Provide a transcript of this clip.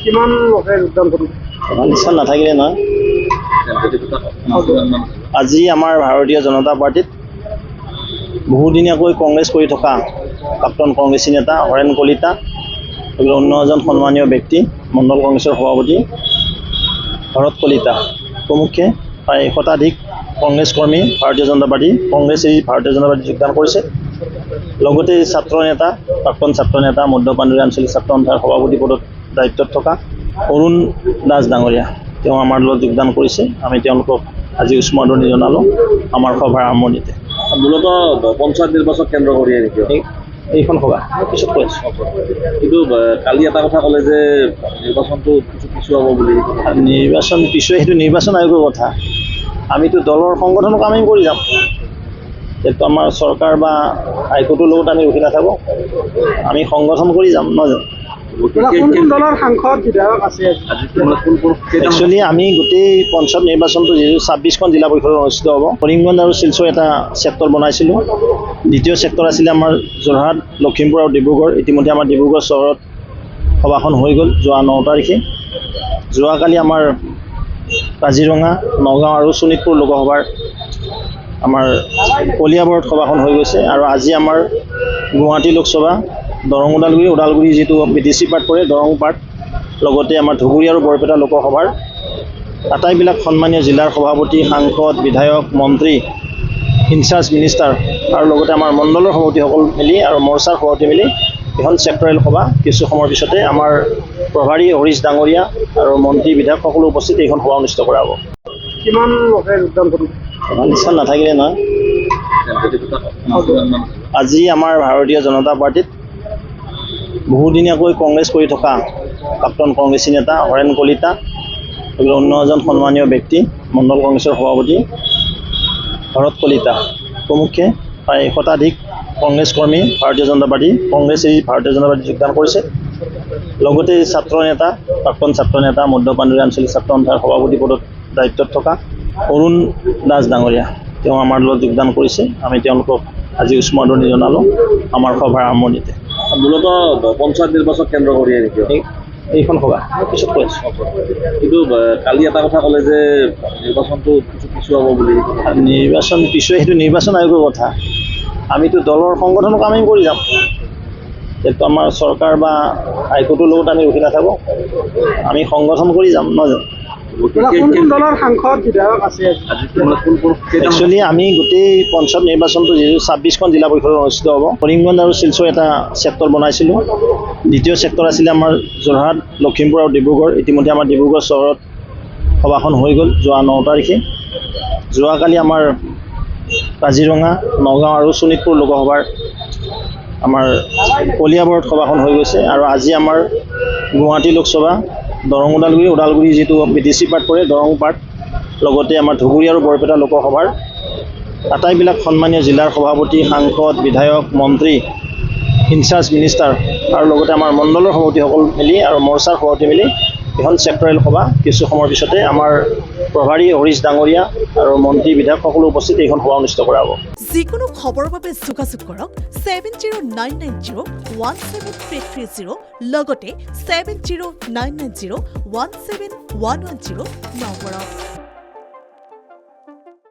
কিমান লোকে যোগদান কৰিব? নিশ্চয় নাথাকিলে নহয়। আজি আমাৰ ভাৰতীয় জনতা পাৰ্টিত বহুদিনীয়াকৈ কংগ্ৰেছ কৰি থকা প্ৰাক্তন কংগ্ৰেছী নেতা হৰেণ কলিতা, অন্য এজন সন্মানীয় ব্যক্তি মণ্ডল কংগ্ৰেছৰ সভাপতি ভৰত কলিতা প্ৰমুখ্যে প্ৰায় শতাধিক কংগ্ৰেছ কৰ্মী ভাৰতীয় জনতা পাৰ্টি ভাৰতীয় জনতা পাৰ্টীত যোগদান কৰিছে। লগতে ছাত্ৰ নেতা, প্ৰাক্তন ছাত্ৰ নেতা, মধ্য পাণ্ডুৰী আঞ্চলিক ছাত্ৰ সন্থাৰ সভাপতি পদত দায়িত্বত থকা অৰুণ দাস ডাঙৰীয়া, তেওঁ আমাৰ লগত যোগদান কৰিছে। আমি তেওঁলোকক আজি উষ্ম আদৰণি জনালোঁ আমাৰ সভাৰ আৰম্ভণিতে। মূলতঃ পঞ্চায়ত নিৰ্বাচন কেন্দ্ৰ কৰি এইখন সভা পিছত কৈ আছোঁ। কিন্তু কালি এটা কথা ক'লে যে নিৰ্বাচনটো পিছুৱাব বুলি। নিৰ্বাচন পিছুৱাই, সেইটো নিৰ্বাচন আয়োগৰ কথা। আমিতো দলৰ সংগঠনৰ কামেই কৰি যাম। সেইটো আমাৰ চৰকাৰ বা হাইকোৰ্টৰ লগত আমি ৰখি নাথাকোঁ, আমি সংগঠন কৰি যাম নহয়। কোন দলৰ সাংসদ বিধায়ক আছে? একচুৱেলি আমি গোটেই পঞ্চায়ত নিৰ্বাচনটো যিহেতু 26খন জিলা পৰিষদত অনুষ্ঠিত হ'ব, কৰিমগঞ্জ আৰু শিলচৰ এটা চেক্টৰ বনাইছিলোঁ। দ্বিতীয় চেক্টৰ আছিলে আমাৰ যোৰহাট, লখিমপুৰ আৰু ডিব্ৰুগড়। ইতিমধ্যে আমাৰ ডিব্ৰুগড় চহৰত সভাখন হৈ গ'ল যোৱা 9 তাৰিখে। যোৱাকালি আমাৰ কাজিৰঙা, নগাঁও আৰু শোণিতপুৰ লোকসভাৰ আমাৰ কলিয়াবৰত সভাখন হৈ গৈছে। আৰু আজি আমাৰ গুৱাহাটী লোকসভা, দৰং ওদালগুৰি যিটো BTC পাৰ্ট পৰে, দৰং পাৰ্ট, লগতে আমাৰ ধুবুৰী আৰু বৰপেটা লোকসভাৰ আটাইবিলাক সন্মানীয় জিলাৰ সভাপতি, সাংসদ, বিধায়ক, মন্ত্ৰী, ইনচাৰ্জ মিনিষ্টাৰ আৰু লগতে আমাৰ মণ্ডলৰ সভাপতিসকল মিলি আৰু মৰ্চাৰ সভাপতি মিলি এখন চেক্টৰেল সভা কিছু সময়ৰ পিছতে আমাৰ প্ৰভাৰী হৰীশ ডাঙৰীয়া আৰু মন্ত্ৰী বিধায়ক সকলো উপস্থিত এইখন সভা অনুষ্ঠিত কৰা হ'ব। কিমান লোকে যোগদান কৰিব? নিশ্চয় নাথাকিলে নহয়। আজি আমাৰ ভাৰতীয় জনতা পাৰ্টিত বহুদিনীয়াকৈ কংগ্ৰেছ কৰি থকা প্ৰাক্তন কংগ্ৰেছী নেতা হৰেণ কলিতা, অন্য এজন সন্মানীয় ব্যক্তি মণ্ডল কংগ্ৰেছৰ সভাপতি ভৰত কলিতা প্ৰমুখ্যে প্ৰায় শতাধিক কংগ্ৰেছ কৰ্মী ভাৰতীয় জনতা পাৰ্টীত যোগদান কৰিছে। লগতে ছাত্ৰ নেতা, প্ৰাক্তন ছাত্ৰ নেতা, মধ্য পাণ্ডুৰী আঞ্চলিক ছাত্ৰ সন্থাৰ সভাপতি পদত দায়িত্বত থকা অৰুণ দাস ডাঙৰীয়া, তেওঁ আমাৰ লগত যোগদান কৰিছে। আমি তেওঁলোকক আজি উষ্ম আদৰণি জনালোঁ আমাৰ সভাৰ আৰম্ভণিতে। মূলতঃ পঞ্চায়ত নিৰ্বাচন কেন্দ্ৰ কৰি এইখন সভা পিছত কৈ আছোঁ। কিন্তু কালি এটা কথা ক'লে যে নিৰ্বাচনটো পিছুৱাব বুলি। নিৰ্বাচন পিছুৱাই, সেইটো নিৰ্বাচন আয়োগৰ কথা। আমিতো দলৰ সংগঠনৰ কামেই কৰি যাম। সেইটো আমাৰ চৰকাৰ বা হাইকোৰ্টৰ লগত আমি ৰখি নাথাকোঁ, আমি সংগঠন কৰি যাম নহয়। কোন দলৰ সাংসদ বিধায়ক আছে? একচুৱেলি আমি গোটেই পঞ্চায়ত নিৰ্বাচনটো যিহেতু 26খন জিলা পৰিষদত অনুষ্ঠিত হ'ব, কৰিমগঞ্জ আৰু শিলচৰ এটা চেক্টৰ বনাইছিলোঁ। দ্বিতীয় চেক্টৰ আছিলে আমাৰ যোৰহাট, লখিমপুৰ আৰু ডিব্ৰুগড়। ইতিমধ্যে আমাৰ ডিব্ৰুগড় চহৰত সভাখন হৈ গ'ল যোৱা 9 তাৰিখে। যোৱাকালি আমাৰ কাজিৰঙা, নগাঁও আৰু শোণিতপুৰ লোকসভাৰ আমাৰ কলিয়াবৰত সভাখন হৈ গৈছে। আৰু আজি আমাৰ গুৱাহাটী লোকসভা, দৰং ওদালগুৰি যিটো BTC পাৰ্ট পৰে, দৰং পাৰ্ট, লগতে আমাৰ ধুবুৰী আৰু বৰপেটা লোকসভাৰ আটাইবিলাক সন্মানীয় জিলাৰ সভাপতি, সাংসদ, বিধায়ক, মন্ত্ৰী, ইনচাৰ্জ মিনিষ্টাৰ আৰু লগতে আমাৰ মণ্ডলৰ সভাপতিসকল মিলি আৰু মৰ্চাৰ সভাপতি মিলি এখন চেক্টৰেল সভা কিছু সময়ৰ পিছতে আমাৰ প্ৰভাৰী হৰীশ ডাঙৰীয়া আৰু মন্ত্ৰী বিধায়ক সকলো উপস্থিত এইখন সভা অনুষ্ঠিত কৰা হ'ব। যিকোনো খবৰৰ বাবে যোগাযোগ কৰক 7099017330 লগতে 7099017110 নম্বৰত।